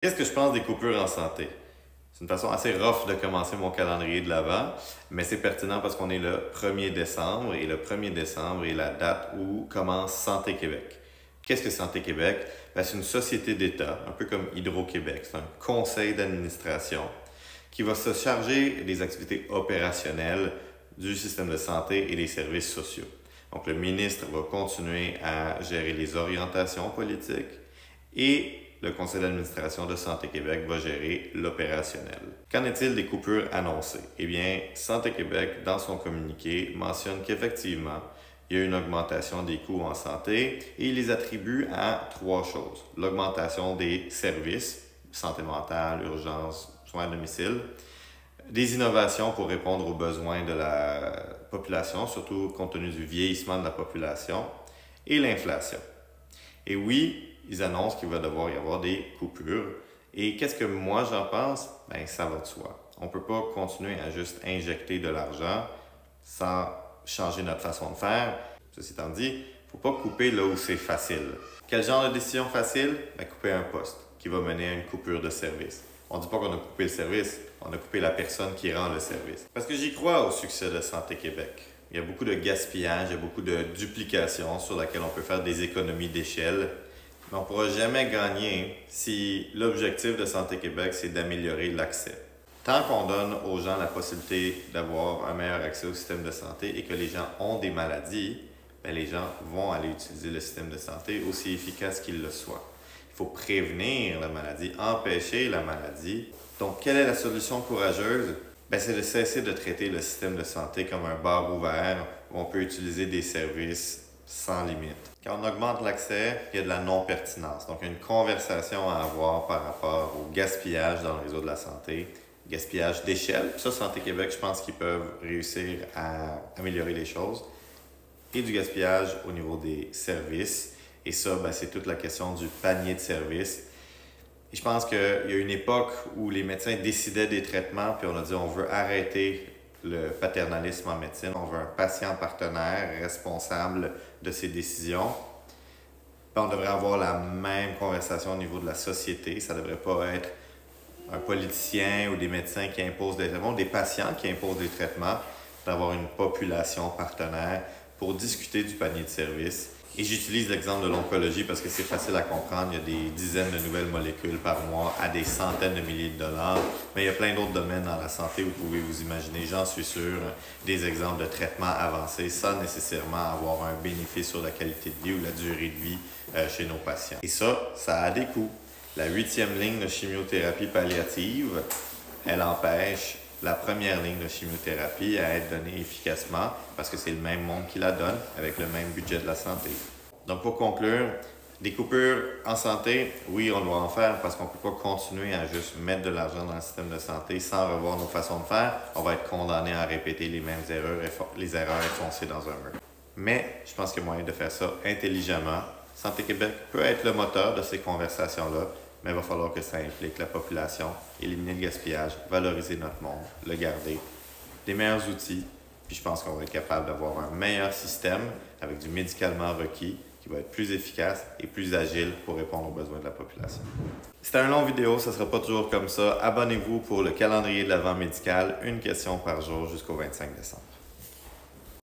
Qu'est-ce que je pense des coupures en santé? C'est une façon assez rough de commencer mon calendrier de l'Avent, mais c'est pertinent parce qu'on est le 1er décembre et le 1er décembre est la date où commence Santé Québec. Qu'est-ce que Santé Québec? C'est une société d'État, un peu comme Hydro-Québec. C'est un conseil d'administration qui va se charger des activités opérationnelles du système de santé et des services sociaux. Donc, le ministre va continuer à gérer les orientations politiques et le conseil d'administration de Santé Québec va gérer l'opérationnel. Qu'en est-il des coupures annoncées? Eh bien, Santé Québec, dans son communiqué, mentionne qu'effectivement, il y a une augmentation des coûts en santé et il les attribue à 3 choses. L'augmentation des services, santé mentale, urgence, soins à domicile, des innovations pour répondre aux besoins de la population, surtout compte tenu du vieillissement de la population, et l'inflation. Et oui, ils annoncent qu'il va devoir y avoir des coupures. Et qu'est-ce que moi j'en pense? Ben, ça va de soi. On ne peut pas continuer à juste injecter de l'argent sans changer notre façon de faire. Ceci étant dit, il ne faut pas couper là où c'est facile. Quel genre de décision facile? Ben, couper un poste qui va mener à une coupure de service. On ne dit pas qu'on a coupé le service, on a coupé la personne qui rend le service. Parce que j'y crois au succès de Santé Québec. Il y a beaucoup de gaspillage, il y a beaucoup de duplication sur laquelle on peut faire des économies d'échelle. Mais on ne pourra jamais gagner si l'objectif de Santé Québec, c'est d'améliorer l'accès. Tant qu'on donne aux gens la possibilité d'avoir un meilleur accès au système de santé et que les gens ont des maladies, bien, les gens vont aller utiliser le système de santé aussi efficace qu'il le soit. Il faut prévenir la maladie, empêcher la maladie. Donc, quelle est la solution courageuse? Bien, c'est de cesser de traiter le système de santé comme un bar ouvert où on peut utiliser des services sans limite. Quand on augmente l'accès, il y a de la non-pertinence. Donc, il y a une conversation à avoir par rapport au gaspillage dans le réseau de la santé, gaspillage d'échelle. Ça, Santé Québec, je pense qu'ils peuvent réussir à améliorer les choses. Et du gaspillage au niveau des services. Et ça, ben, c'est toute la question du panier de services. Et je pense qu'il y a une époque où les médecins décidaient des traitements, puis on a dit on veut arrêter le paternalisme en médecine. On veut un patient partenaire responsable de ses décisions. Puis on devrait avoir la même conversation au niveau de la société. Ça ne devrait pas être un politicien ou des médecins qui imposent des traitements, des patients qui imposent des traitements, d'avoir une population partenaire pour discuter du panier de services. Et j'utilise l'exemple de l'oncologie parce que c'est facile à comprendre. Il y a des dizaines de nouvelles molécules par mois à des centaines de milliers de dollars. Mais il y a plein d'autres domaines dans la santé où vous pouvez vous imaginer, j'en suis sûr, des exemples de traitements avancés sans nécessairement avoir un bénéfice sur la qualité de vie ou la durée de vie chez nos patients. Et ça a des coûts. La 8e ligne de chimiothérapie palliative, elle empêche la première ligne de chimiothérapie à être donnée efficacement parce que c'est le même monde qui la donne avec le même budget de la santé. Donc pour conclure, des coupures en santé, oui, on doit en faire parce qu'on ne peut pas continuer à juste mettre de l'argent dans le système de santé sans revoir nos façons de faire. On va être condamné à répéter les mêmes erreurs, les erreurs enfoncées dans un mur. Mais je pense qu'il y a moyen de faire ça intelligemment. Santé Québec peut être le moteur de ces conversations-là, mais il va falloir que ça implique la population, éliminer le gaspillage, valoriser notre monde, le garder, des meilleurs outils, puis je pense qu'on va être capable d'avoir un meilleur système avec du médicalement requis qui va être plus efficace et plus agile pour répondre aux besoins de la population. C'était un long vidéo, ça ne sera pas toujours comme ça. Abonnez-vous pour le calendrier de l'Avent médical, une question par jour jusqu'au 25 décembre.